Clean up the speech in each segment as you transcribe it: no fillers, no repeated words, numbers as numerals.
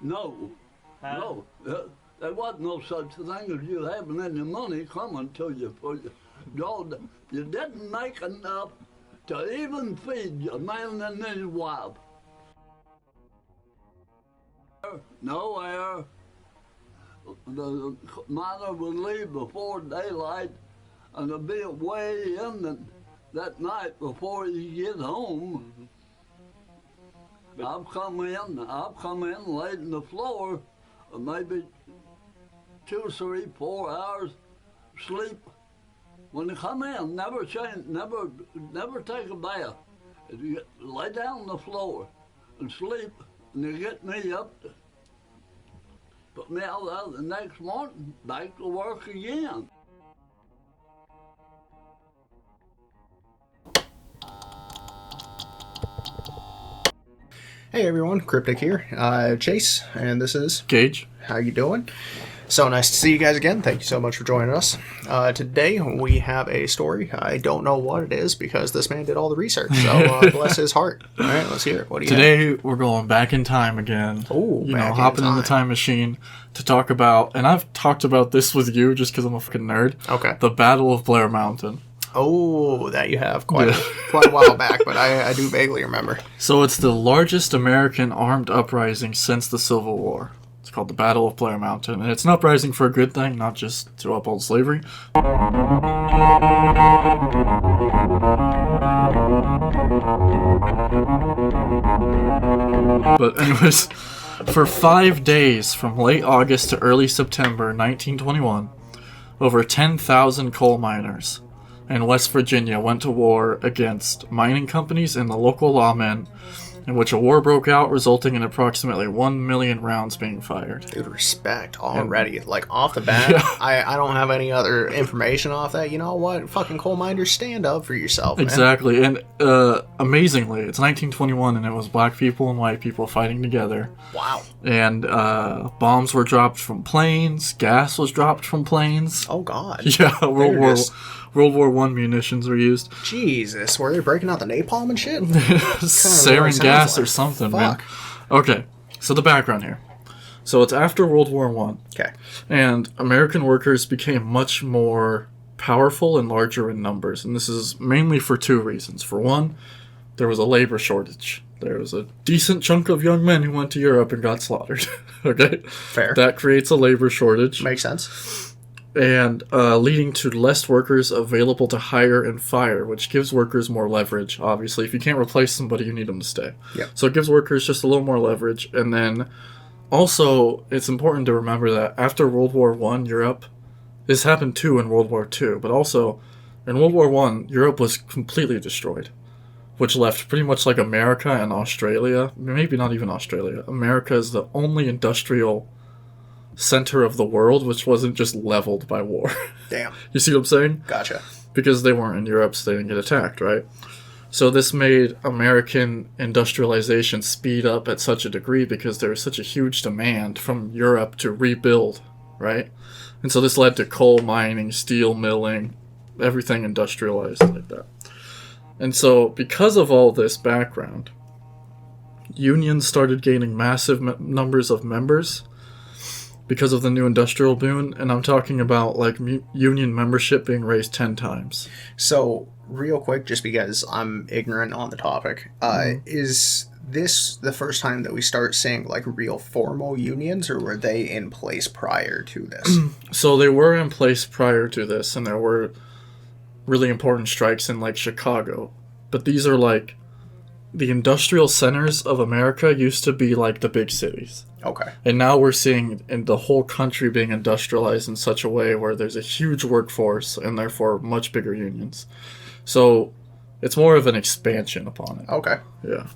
No, no. There was no such thing as you having any money coming to you for your job. You didn't make enough to even feed your man and his wife. No air. The miner would leave before daylight and they'd be away in that night before you get home. I've come in, laid in the floor, maybe 2, 3, 4 hours sleep. When they come in, never change, never take a bath. You lay down on the floor and sleep, and they get me up, put me out there the next morning, back to work again. Hey everyone, Cryptic here. Chase, and this is Gage. How you doing? So nice to see you guys again. Thank you so much for joining us. Today we have a story. I don't know what it is because this man did all the research. So bless his heart. All right, let's hear it. What do you Today we're going back in time again. Oh, hopping in the time machine to talk about, and I've talked about this with you just because I'm a fucking nerd. Okay. The Battle of Blair Mountain. Oh, that you have quite a while back, but I do vaguely remember. So it's the largest American armed uprising since the Civil War. It's called the Battle of Blair Mountain, and it's an uprising for a good thing, not just to uphold slavery. But anyways, for 5 days from late August to early September 1921, over 10,000 coal miners in West Virginia went to war against mining companies and the local lawmen, in which a war broke out, resulting in approximately 1 million rounds being fired. Dude, respect already. Like, off the bat, yeah. I don't have any other information off that. You know what? Fucking coal miners, stand up for yourself, man. Exactly. And amazingly, it's 1921, and it was black people and white people fighting together. Wow. And bombs were dropped from planes. Gas was dropped from planes. Oh, God. Yeah, World War I munitions were used. Jesus, were they breaking out the napalm and shit? Sarin gas or something, Fuck. man. Okay, so the background here. So it's after World War I. Okay. And American workers became much more powerful and larger in numbers. And this is mainly for 2 reasons. For one, there was a labor shortage. There was a decent chunk of young men who went to Europe and got slaughtered. Okay? Fair. That creates a labor shortage. Makes sense. And leading to less workers available to hire and fire, which gives workers more leverage. Obviously, if you can't replace somebody, you need them to stay. Yep. So it gives workers just a little more leverage. And then also, it's important to remember that after World War I, Europe, this happened too in World War II, but also in World War I, Europe was completely destroyed, which left pretty much like America and Australia, maybe not even Australia. America is the only industrial center of the world which wasn't just leveled by war. Damn. You see what I'm saying? Gotcha. Because they weren't in Europe, so they didn't get attacked, right? So this made American industrialization speed up at such a degree because there was such a huge demand from Europe to rebuild, right? And so this led to coal mining, steel milling, everything industrialized like that. And so because of all this background, unions started gaining massive numbers of members because of the new industrial boom, and I'm talking about like union membership being raised 10 times. So, real quick, just because I'm ignorant on the topic, is this the first time that we start seeing like real formal unions, or were they in place prior to this? So they were in place prior to this, and there were really important strikes in like Chicago, but these are like the industrial centers of America used to be like the big cities. Okay. And now we're seeing in the whole country being industrialized in such a way where there's a huge workforce and therefore much bigger unions. So it's more of an expansion upon it. Okay. Yeah.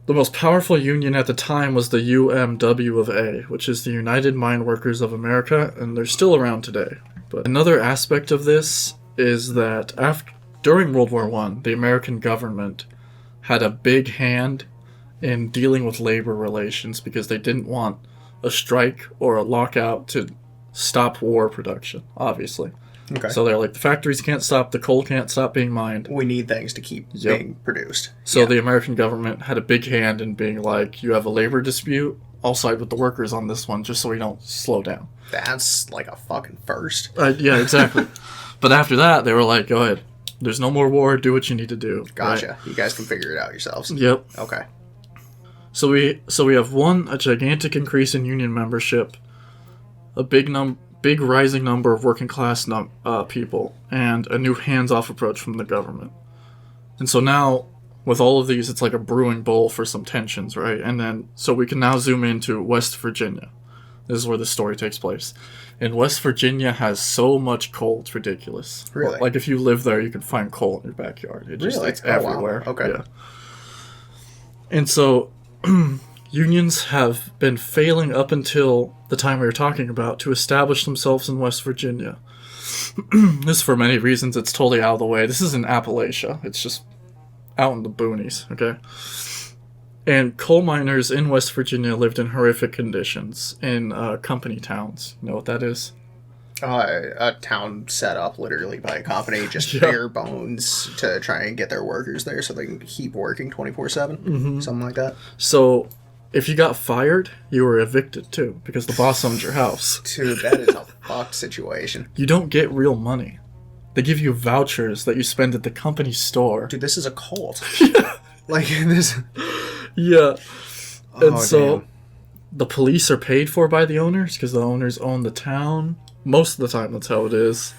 The most powerful union at the time was the UMW of A, which is the United Mine Workers of America, and they're still around today. But another aspect of this is that during World War I, the American government had a big hand in dealing with labor relations because they didn't want a strike or a lockout to stop war production, obviously. Okay. So they're like, the factories can't stop, the coal can't stop being mined. We need things to keep being produced. So the American government had a big hand in being like, you have a labor dispute, I'll side with the workers on this one just so we don't slow down. That's like a fucking first. Yeah, exactly. But after that, they were like, go ahead. There's no more war. Do what you need to do. Gotcha. Right? You guys can figure it out yourselves. Yep. Okay. So we have a gigantic increase in union membership, a big rising number of working class people, and a new hands-off approach from the government. And so now, with all of these, it's like a brewing bowl for some tensions, right? And then, so we can now zoom into West Virginia. This is where the story takes place. And West Virginia has so much coal, it's ridiculous. Really? Like, if you live there, you can find coal in your backyard. It's everywhere. Wow. Okay. Yeah. And so, unions have been failing up until the time we were talking about to establish themselves in West Virginia. This, for many reasons, it's totally out of the way. This is in Appalachia. It's just out in the boonies, okay? And coal miners in West Virginia lived in horrific conditions in company towns. You know what that is? A town set up literally by a company, just bare bones to try and get their workers there so they can keep working 24/7, something like that. So, if you got fired, you were evicted too, because the boss owned your house. Dude, that is a fucked situation. You don't get real money. They give you vouchers that you spend at the company store. Dude, this is a cult. Like, this... Yeah. And so, damn. the police are paid for by the owners, because the owners own the town. Most of the time, that's how it is.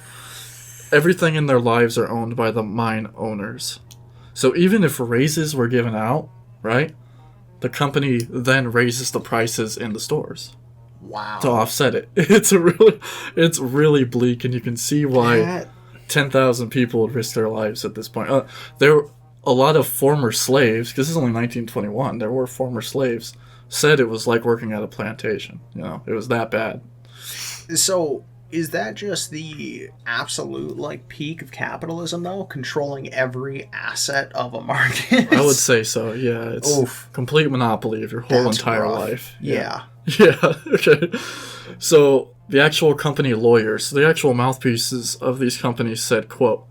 Everything in their lives are owned by the mine owners. So even if raises were given out, right, the company then raises the prices in the stores. Wow. To offset it. It's really bleak, and you can see why 10,000 people would risk their lives at this point. There were a lot of former slaves, because this is only 1921, there were former slaves, said it was like working at a plantation. You know, it was that bad. So, is that just the absolute, like, peak of capitalism, though? Controlling every asset of a market? I would say so, yeah. It's complete monopoly of your whole entire life. Yeah. Yeah, okay. So, the actual company lawyers, the actual mouthpieces of these companies said, quote,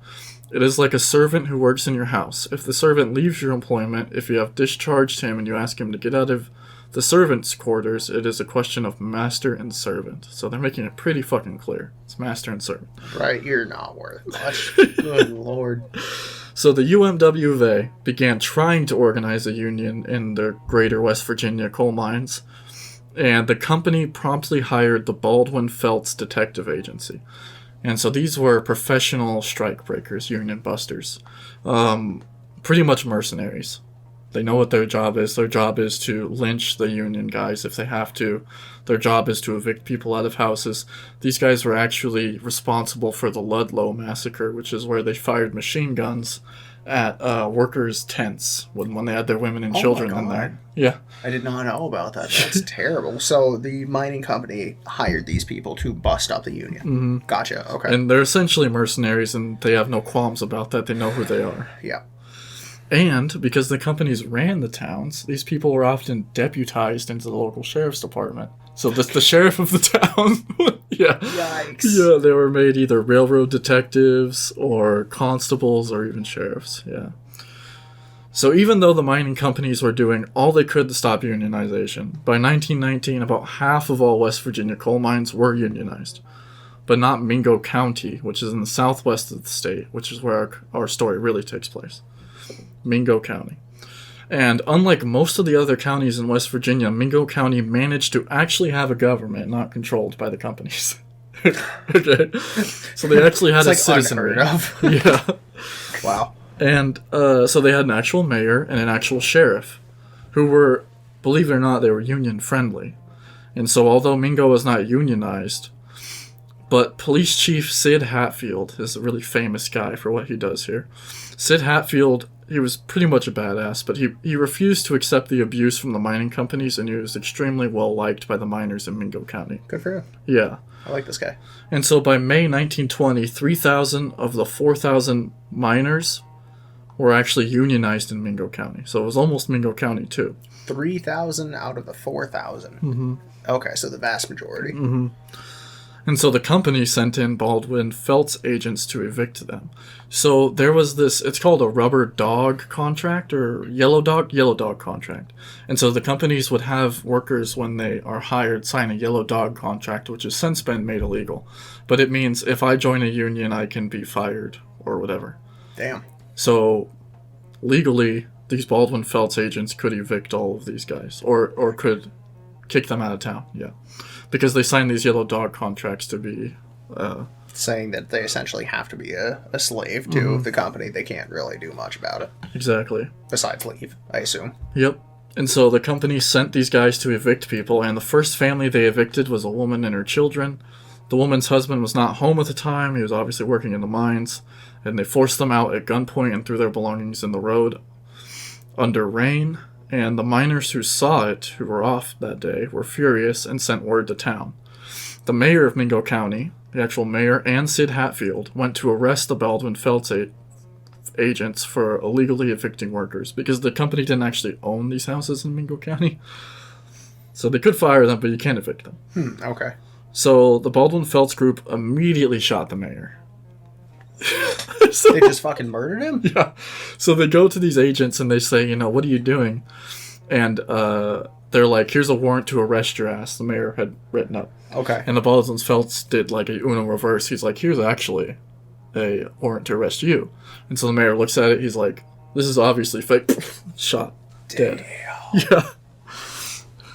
"It is like a servant who works in your house. If the servant leaves your employment, if you have discharged him and you ask him to get out of the servant's quarters, it is a question of master and servant." So they're making it pretty fucking clear. It's master and servant. Right, you're not worth much. Good lord. So the UMWA began trying to organize a union in the greater West Virginia coal mines, and the company promptly hired the Baldwin Felts Detective Agency. And so these were professional strikebreakers, union busters, pretty much mercenaries. They know what their job is. Their job is to lynch the union guys if they have to. Their job is to evict people out of houses. These guys were actually responsible for the Ludlow massacre, which is where they fired machine guns at workers' tents when they had their women and children in there. Yeah. I did not know about that. That's terrible. So the mining company hired these people to bust up the union. Mm-hmm. Gotcha. Okay. And they're essentially mercenaries, and they have no qualms about that. They know who they are. Yeah. And because the companies ran the towns, these people were often deputized into the local sheriff's department. So the sheriff of the town, yeah. Yikes. Yeah, they were made either railroad detectives or constables or even sheriffs, yeah. So even though the mining companies were doing all they could to stop unionization, by 1919 about half of all West Virginia coal mines were unionized. But not Mingo County, which is in the southwest of the state, which is where our story really takes place. Mingo County. And unlike most of the other counties in West Virginia, Mingo County managed to actually have a government not controlled by the companies. Okay. So they actually had a citizenry. Yeah. Wow. And so they had an actual mayor and an actual sheriff who were, believe it or not, they were union friendly. And so although Mingo was not unionized, but Police Chief Sid Hatfield is a really famous guy for what he does here. Sid Hatfield, he was pretty much a badass, but he refused to accept the abuse from the mining companies, and he was extremely well liked by the miners in Mingo County. Good for him. Yeah. I like this guy. And so by May 1920, 3,000 of the 4,000 miners were actually unionized in Mingo County. So it was almost Mingo County, too. 3,000 out of the 4,000. Mm-hmm. Okay, so the vast majority. Mm-hmm. And so the company sent in Baldwin Felts agents to evict them. So there was this, it's called a rubber dog contract or yellow dog contract. And so the companies would have workers when they are hired sign a yellow dog contract, which has since been made illegal. But it means if I join a union, I can be fired or whatever. Damn. So legally, these Baldwin Felts agents could evict all of these guys or could kick them out of town. Yeah. Because they signed these yellow dog contracts to be... saying that they essentially have to be a slave to the company. They can't really do much about it. Exactly. Besides leave, I assume. Yep. And so the company sent these guys to evict people, and the first family they evicted was a woman and her children. The woman's husband was not home at the time. He was obviously working in the mines. And they forced them out at gunpoint and threw their belongings in the road under rain. And the miners who saw it, who were off that day, were furious and sent word to town. The mayor of Mingo County, the actual mayor, and Sid Hatfield went to arrest the Baldwin Felts agents for illegally evicting workers because the company didn't actually own these houses in Mingo County. So they could fire them, but you can't evict them. Okay. So the Baldwin Felts group immediately shot the mayor. They just fucking murdered him? Yeah. So they go to these agents and they say, what are you doing? And they're like, here's a warrant to arrest your ass, the mayor had written up. Okay. And the Baldwin Felts did like a Uno reverse. He's like, here's actually a warrant to arrest you. And so the mayor looks at it. He's like, this is obviously fake. Shot. Damn. Dead. Yeah.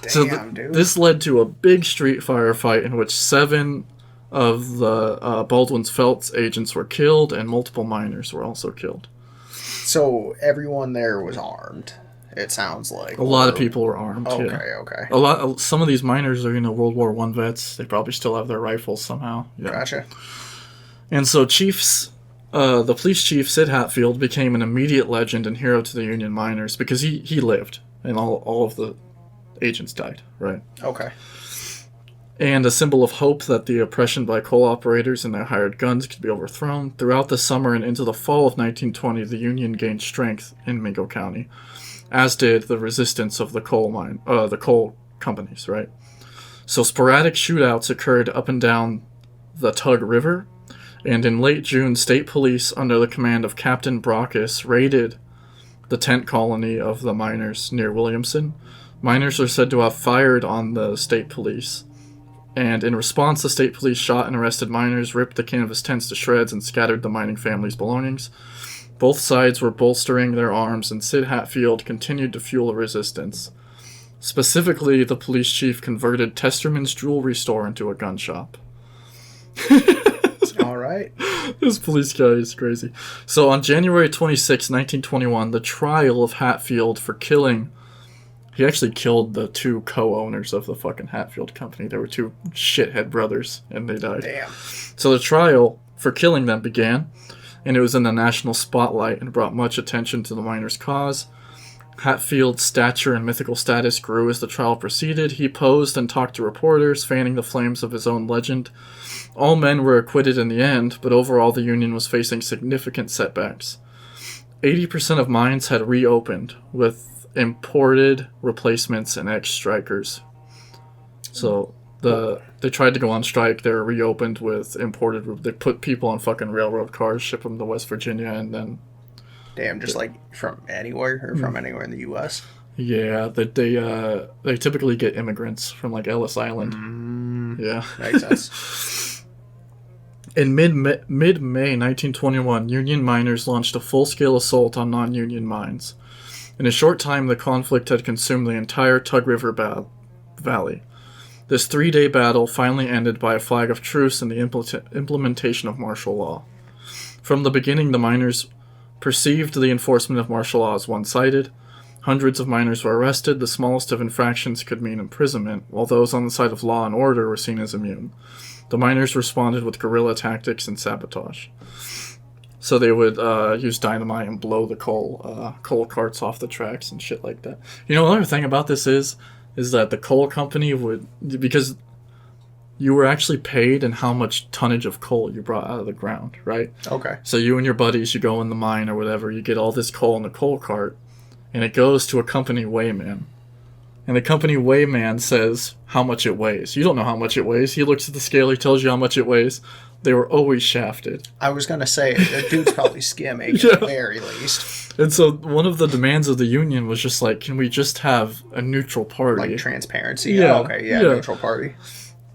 Damn, So dude. this led to a big street firefight in which 7 of the Baldwin Felts agents were killed, and multiple miners were also killed. So everyone there was armed, it sounds like. A lot of people were armed. Okay, yeah. okay. Some of these miners are, World War I vets. They probably still have their rifles somehow. Yeah. Gotcha. And so the police chief, Sid Hatfield, became an immediate legend and hero to the Union miners because he lived, and all of the agents died, right? Okay. And a symbol of hope that the oppression by coal operators and their hired guns could be overthrown. Throughout the summer and into the fall of 1920, the Union gained strength in Mingo County, as did the resistance of the coal companies, right? So sporadic shootouts occurred up and down the Tug River, and in late June, state police under the command of Captain Brockus raided the tent colony of the miners near Williamson. Miners are said to have fired on the state police. And in response, the state police shot and arrested miners, ripped the canvas tents to shreds, and scattered the mining family's belongings. Both sides were bolstering their arms, and Sid Hatfield continued to fuel the resistance. Specifically, the police chief converted Testerman's jewelry store into a gun shop. All right. This police guy is crazy. So on January 26, 1921, the trial of Hatfield for killing... He actually killed the 2 co-owners of the fucking Hatfield company. They were 2 shithead brothers, and they died. Damn. So the trial for killing them began, and it was in the national spotlight and brought much attention to the miners' cause. Hatfield's stature and mythical status grew as the trial proceeded. He posed and talked to reporters, fanning the flames of his own legend. All men were acquitted in the end, but overall the Union was facing significant setbacks. 80% of mines had reopened, with imported replacements and ex-strikers. So they tried to go on strike. They were reopened with imported. They put people on fucking railroad cars, ship them to West Virginia, and then... Damn, just like from anywhere or from anywhere in the U.S.? Yeah, they typically get immigrants from like Ellis Island. Yeah. Makes sense. In mid-May 1921, Union miners launched a full-scale assault on non-Union mines. In a short time, the conflict had consumed the entire Tug River Valley. This 3-day battle finally ended by a flag of truce and the implementation of martial law. From the beginning, the miners perceived the enforcement of martial law as one-sided. Hundreds of miners were arrested. The smallest of infractions could mean imprisonment, while those on the side of law and order were seen as immune. The miners responded with guerrilla tactics and sabotage. So they would use dynamite and blow the coal carts off the tracks and shit like that. Another thing about this is that the coal company would, because you were actually paid in how much tonnage of coal you brought out of the ground, right? Okay. So you and your buddies, you go in the mine or whatever, you get all this coal in the coal cart, and it goes to a company weighman. And the company weighman says how much it weighs. You don't know how much it weighs. He looks at the scale, he tells you how much it weighs. They were always shafted. I was going to say, the dude's probably skimming at the very least. And so one of the demands of the union was just like, can we just have a neutral party? Like transparency. Yeah. Okay, neutral party.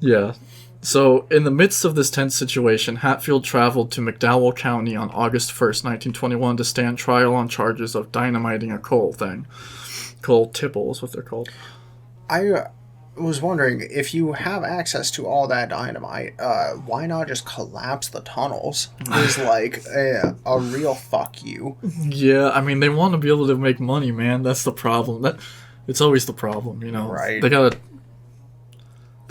Yeah. So in the midst of this tense situation, Hatfield traveled to McDowell County on August 1st, 1921 to stand trial on charges of dynamiting a coal thing. Coal tipple is what they're called. I was wondering, if you have access to all that dynamite, why not just collapse the tunnels? It's like a real fuck you. Yeah, I mean, they want to be able to make money, man. That's the problem. It's always the problem, you know. Right. They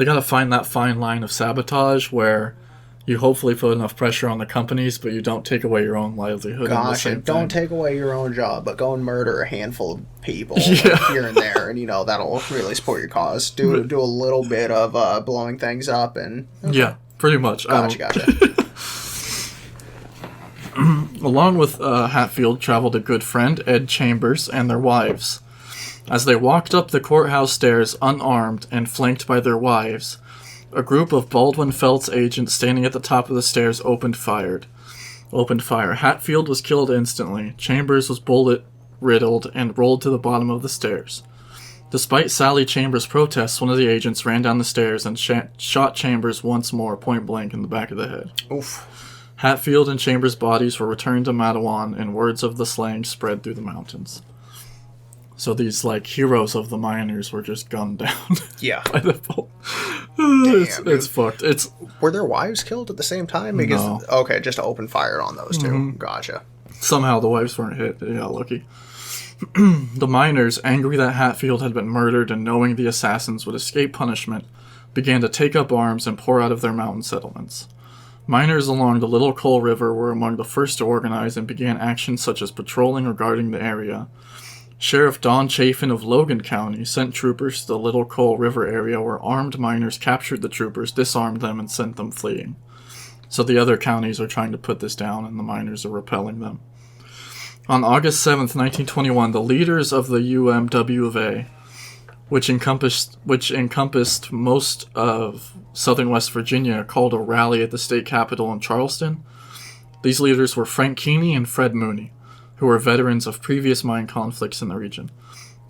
gotta find that fine line of sabotage where you hopefully put enough pressure on the companies, but you don't take away your own livelihood. Gotcha. Don't take away your own job, but go and murder a handful of people here and there, and that'll really support your cause. Do a little bit of blowing things up, and yeah, pretty much. Gotcha. Along with Hatfield traveled a good friend, Ed Chambers, and their wives. As they walked up the courthouse stairs unarmed and flanked by their wives, a group of Baldwin Felts agents standing at the top of the stairs opened fire. Hatfield was killed instantly. Chambers was bullet-riddled and rolled to the bottom of the stairs. Despite Sally Chambers' protests, one of the agents ran down the stairs and shot Chambers once more, point-blank in the back of the head. Oof. Hatfield and Chambers' bodies were returned to Mattawan, and words of the slaying spread through the mountains. So these, heroes of the miners were just gunned down. Yeah. By the bolt. It's fucked. Were their wives killed at the same time? Because, no. Okay, just to open fire on those two. Mm-hmm. Gotcha. Somehow the wives weren't hit. They got lucky. The miners, angry that Hatfield had been murdered and knowing the assassins would escape punishment, began to take up arms and pour out of their mountain settlements. Miners along the Little Coal River were among the first to organize and began actions such as patrolling or guarding the area. Sheriff Don Chafin of Logan County sent troopers to the Little Coal River area where armed miners captured the troopers, disarmed them, and sent them fleeing. So the other counties are trying to put this down, and the miners are repelling them. On August 7th, 1921, the leaders of the UMW of A, which encompassed most of southern West Virginia, called a rally at the state capitol in Charleston. These leaders were Frank Keeney and Fred Mooney, who were veterans of previous mine conflicts in the region.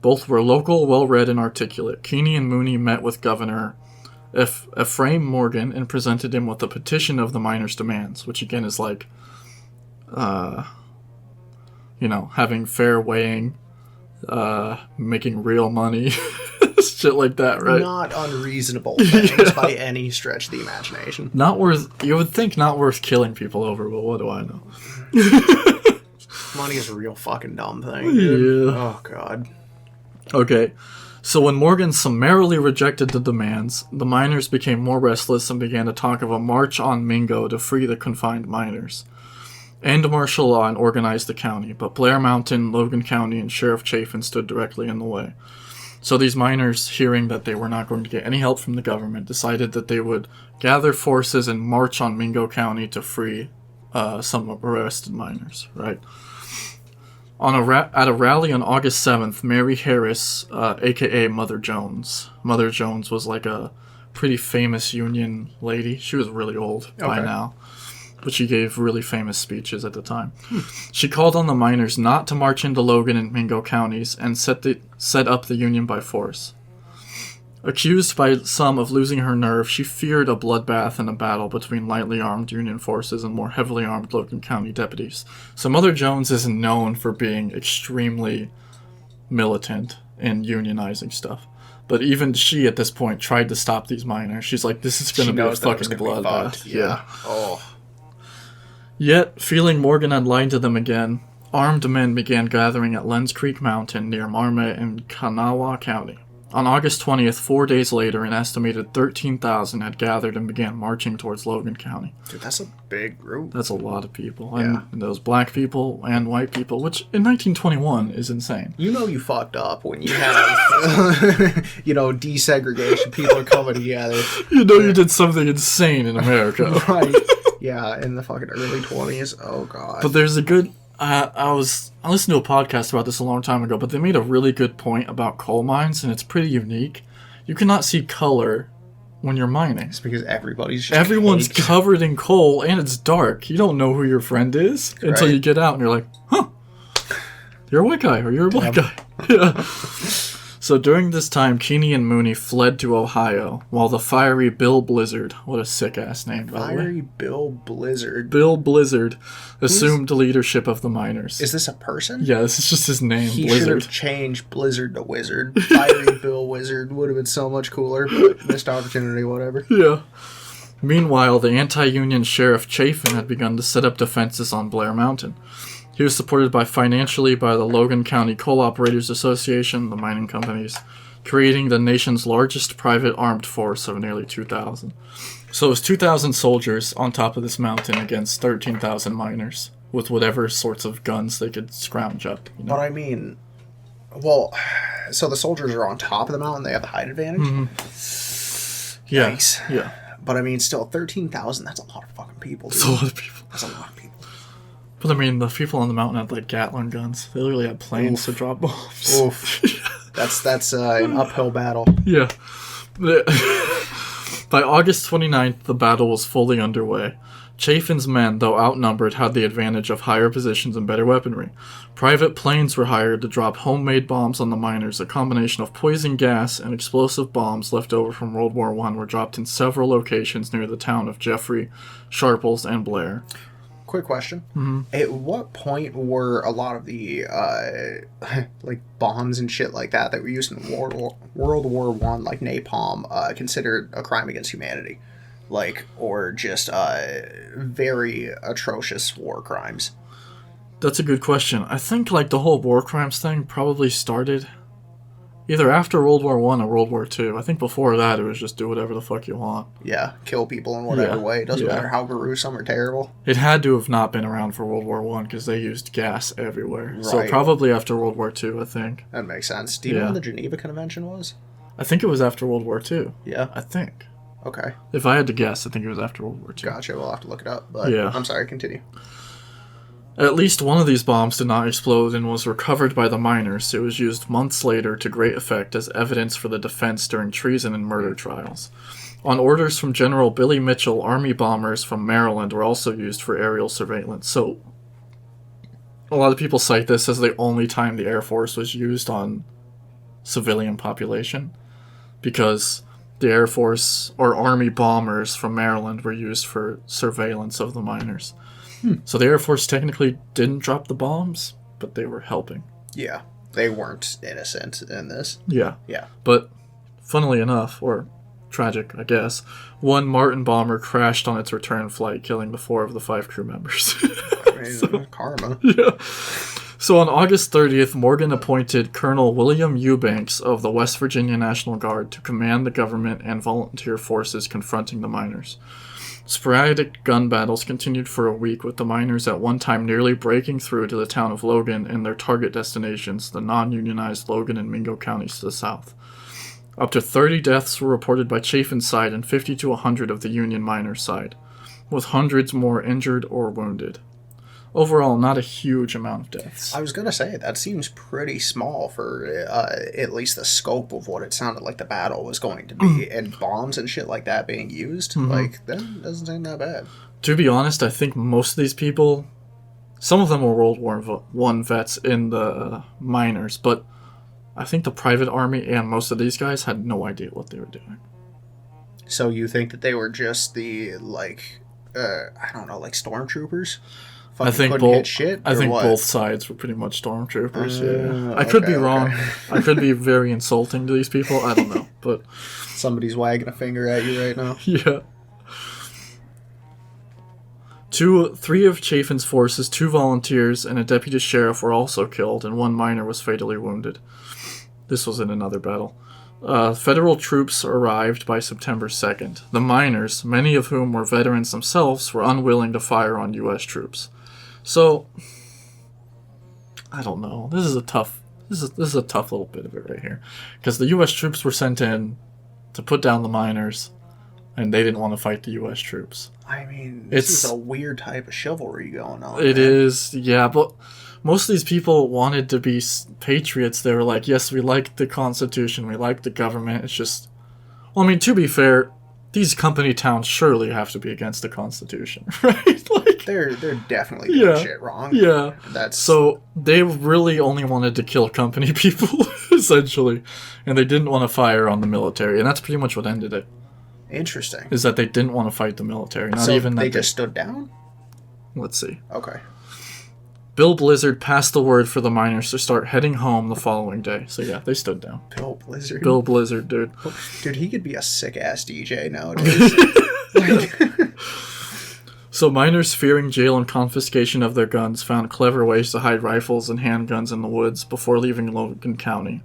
Both were local, well-read, and articulate. Keeney and Mooney met with Governor Ephraim Morgan and presented him with a petition of the miners' demands, which again is having fair weighing, making real money, shit like that, right? Not unreasonable things by any stretch of the imagination. You would think not worth killing people over, but what do I know? Money is a real fucking dumb thing, dude. Yeah. Oh, God. Okay, so when Morgan summarily rejected the demands, the miners became more restless and began to talk of a march on Mingo to free the confined miners. End martial law and organize the county, but Blair Mountain, Logan County, and Sheriff Chafin stood directly in the way. So these miners, hearing that they were not going to get any help from the government, decided that they would gather forces and march on Mingo County to free some arrested miners, right? At a rally on August 7th, Mary Harris, a.k.a. Mother Jones. Mother Jones was like a pretty famous Union lady. She was really old by now, but she gave really famous speeches at the time. She called on the miners not to march into Logan and Mingo counties and set up the Union by force. Accused by some of losing her nerve, she feared a bloodbath and a battle between lightly armed Union forces and more heavily armed Logan County deputies. So Mother Jones is known for being extremely militant in unionizing stuff. But even she, at this point, tried to stop these miners. She's like, this is going to be a fucking bloodbath. Yeah. Oh. Yet, feeling Morgan had lied to them again, armed men began gathering at Lenz Creek Mountain near Marmet in Kanawha County. On August 20th, 4 days later, an estimated 13,000 had gathered and began marching towards Logan County. Dude, that's a big group. That's a lot of people. Yeah. And those black people and white people, which in 1921 is insane. You know you fucked up when you have, desegregation. People are coming together. You did something insane in America. Right. Yeah, in the fucking early 20s. Oh, God. But there's a good... I listened to a podcast about this a long time ago, but they made a really good point about coal mines, and it's pretty unique. You cannot see color when you're mining. It's because everyone's caked. Covered in coal, and it's dark. You don't know who your friend is until you get out, and you're like, huh, you're a white guy, or you're a black guy. Yeah. So during this time, Keeney and Mooney fled to Ohio, while the fiery Bill Blizzard, what a sick-ass name, by the way. Fiery Bill Blizzard. Bill Blizzard assumed leadership of the miners. Is this a person? Yeah, this is just his name, he Blizzard. He should have changed Blizzard to Wizard. Fiery Bill Wizard would have been so much cooler, but missed opportunity, whatever. Yeah. Meanwhile, the anti-union Sheriff Chafin had begun to set up defenses on Blair Mountain. He was supported financially by the Logan County Coal Operators Association, the mining companies, creating the nation's largest private armed force of nearly 2,000. So it was 2,000 soldiers on top of this mountain against 13,000 miners, with whatever sorts of guns they could scrounge up. You know? But I mean, well, so the soldiers are on top of the mountain, they have the height advantage? Mm-hmm. Yeah. Yikes. Yeah. But I mean, still, 13,000, that's a lot of fucking people, dude. That's a lot of people. That's a lot of people. But I mean, the people on the mountain had like Gatling guns. They literally had planes to drop bombs. Oof. That's an uphill battle. Yeah. By August 29th, the battle was fully underway. Chafin's men, though outnumbered, had the advantage of higher positions and better weaponry. Private planes were hired to drop homemade bombs on the miners. A combination of poison gas and explosive bombs left over from World War I were dropped in several locations near the town of Jeffrey, Sharples, and Blair. Quick question. Mm-hmm. At what point were a lot of the like bombs and shit like that were used in World War One, like napalm, considered a crime against humanity? Like, or just very atrocious war crimes? That's a good question. I think like the whole war crimes thing probably started either after World War I or World War II. I think before that it was just do whatever the fuck you want. Yeah, kill people in whatever way. It doesn't matter how gruesome or terrible. It had to have not been around for World War I because they used gas everywhere. Right. So probably after World War II, I think. That makes sense. Do you know when the Geneva Convention was? I think it was after World War II. Yeah? I think. Okay. If I had to guess, I think it was after World War II. Gotcha. We'll have to look it up. But I'm sorry, continue. At least one of these bombs did not explode and was recovered by the miners. It was used months later to great effect as evidence for the defense during treason and murder trials. On orders from General Billy Mitchell, Army bombers from Maryland were also used for aerial surveillance. So, a lot of people cite this as the only time the Air Force was used on civilian population, because the Air Force or Army bombers from Maryland were used for surveillance of the miners. So the Air Force technically didn't drop the bombs, but they were helping. Yeah, they weren't innocent in this. Yeah. Yeah. But, funnily enough, or tragic, I guess, one Martin bomber crashed on its return flight, killing the 4 of the 5 crew members. I mean, karma. Yeah. So on August 30th, Morgan appointed Colonel William Eubanks of the West Virginia National Guard to command the government and volunteer forces confronting the miners. Sporadic gun battles continued for a week, with the miners at one time nearly breaking through to the town of Logan and their target destinations, the non-unionized Logan and Mingo counties to the south. Up to 30 deaths were reported by Chafin's side and 50 to 100 of the Union miners' side, with hundreds more injured or wounded. Overall, not a huge amount of deaths. I was going to say, that seems pretty small for at least the scope of what it sounded like the battle was going to be. And bombs and shit like that being used, like, that doesn't seem that bad. To be honest, I think most of these people, some of them were World War I vets in the miners, but I think the private army and most of these guys had no idea what they were doing. So you think that they were just the, like, I don't know, like stormtroopers? I think both sides were pretty much stormtroopers. Yeah. I could be wrong. I could be very insulting to these people. I don't know, but somebody's wagging a finger at you right now. Yeah. 3 of Chafin's forces, 2 volunteers, and a deputy sheriff were also killed, and 1 miner was fatally wounded. This was in another battle. Federal troops arrived by September 2nd. The miners, many of whom were veterans themselves, were unwilling to fire on U.S. troops. So, I don't know. This is a tough little bit of it right here, because the U.S. troops were sent in to put down the miners, and they didn't want to fight the U.S. troops. I mean, this is a weird type of chivalry going on. It is, yeah, but most of these people wanted to be patriots. They were like, yes, we like the Constitution, we like the government. It's just, well, I mean, to be fair, these company towns surely have to be against the Constitution, right? Like, they're definitely doing shit wrong. Yeah. That's so they really only wanted to kill company people, essentially, and they didn't want to fire on the military, and that's pretty much what ended it. Interesting. Is that they didn't want to fight the military. Not so even that they just stood down? Let's see. Okay. Bill Blizzard passed the word for the miners to start heading home the following day. So yeah, they stood down. Bill Blizzard? Bill Blizzard, dude. Dude, he could be a sick-ass DJ nowadays. So miners, fearing jail and confiscation of their guns, found clever ways to hide rifles and handguns in the woods before leaving Logan County.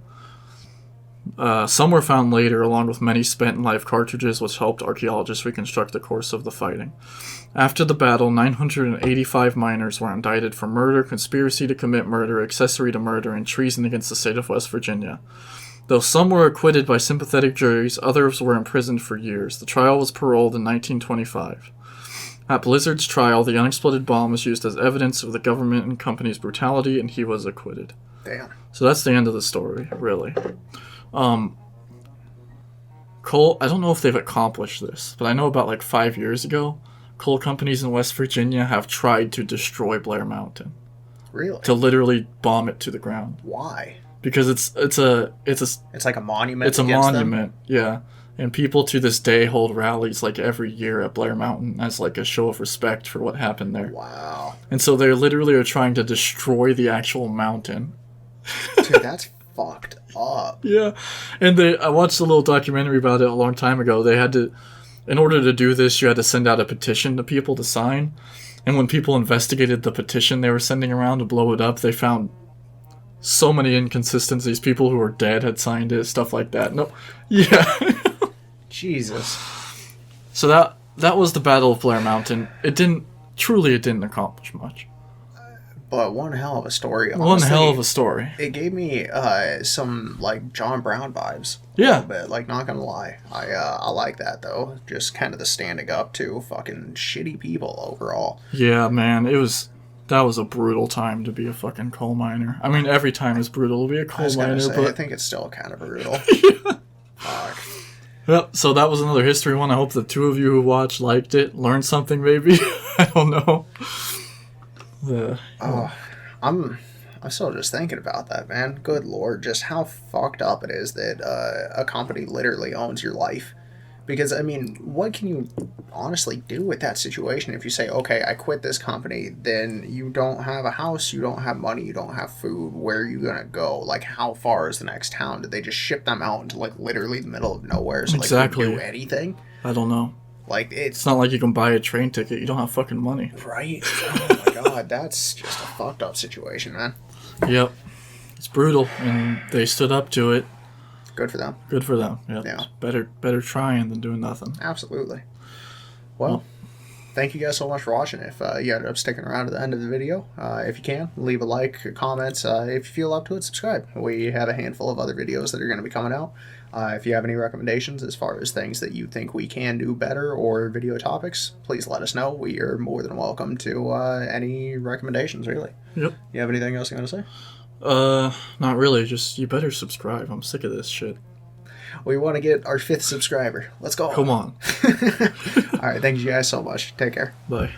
Some were found later, along with many spent-in-life cartridges, which helped archaeologists reconstruct the course of the fighting. After the battle, 985 miners were indicted for murder, conspiracy to commit murder, accessory to murder, and treason against the state of West Virginia. Though some were acquitted by sympathetic juries, others were imprisoned for years. The trial was paroled in 1925. At Blizzard's trial, the unexploded bomb was used as evidence of the government and company's brutality, and he was acquitted. Damn. So that's the end of the story, really. Coal, I don't know if they've accomplished this, but I know about like 5 years ago, coal companies in West Virginia have tried to destroy Blair Mountain. Really? To literally bomb it to the ground. Why? Because it's like a monument. It's a monument, yeah. And people to this day hold rallies like every year at Blair Mountain as like a show of respect for what happened there. Wow. And so they literally are trying to destroy the actual mountain. Dude, that's fucked up. Yeah. And I watched a little documentary about it a long time ago. They had to, in order to do this, you had to send out a petition to people to sign. And when people investigated the petition they were sending around to blow it up, they found so many inconsistencies. People who were dead had signed it, stuff like that. No. Yeah. Jesus. So that was the Battle of Blair Mountain. It didn't accomplish much. But one hell of a story. Honestly, one hell of a story. It gave me some like John Brown vibes. Yeah. A little bit, like, not gonna lie. I like that though. Just kind of the standing up to fucking shitty people overall. Yeah, man. That was a brutal time to be a fucking coal miner. I mean, every time is brutal to be a coal miner, but I think it's still kind of brutal. Yeah. Fuck. Yep, so that was another history one. I hope the two of you who watched liked it, learned something maybe. I don't know. I'm still just thinking about that, man. Good lord, just how fucked up it is that a company literally owns your life. Because, I mean, what can you honestly do with that situation if you say, okay, I quit this company, then you don't have a house, you don't have money, you don't have food, where are you gonna go? Like, how far is the next town? Did they just ship them out into, like, literally the middle of nowhere so, exactly. Like, you can do anything? I don't know. Like, it's not like you can buy a train ticket, you don't have fucking money. Right? Oh my god, that's just a fucked up situation, man. Yep. It's brutal, and they stood up to it. Good for them. Good for them. Yep. Yeah. Better trying than doing nothing. Absolutely. Well, thank you guys so much for watching. If you ended up sticking around to the end of the video, if you can, leave a like, comment. If you feel up to it, subscribe. We have a handful of other videos that are going to be coming out. If you have any recommendations as far as things that you think we can do better or video topics, please let us know. We are more than welcome to any recommendations, really. Yep. You have anything else you want to say? Not really. Just, you better subscribe. I'm sick of this shit. We want to get our 5th subscriber. Let's go. Come on. All right. Thank you guys so much. Take care. Bye.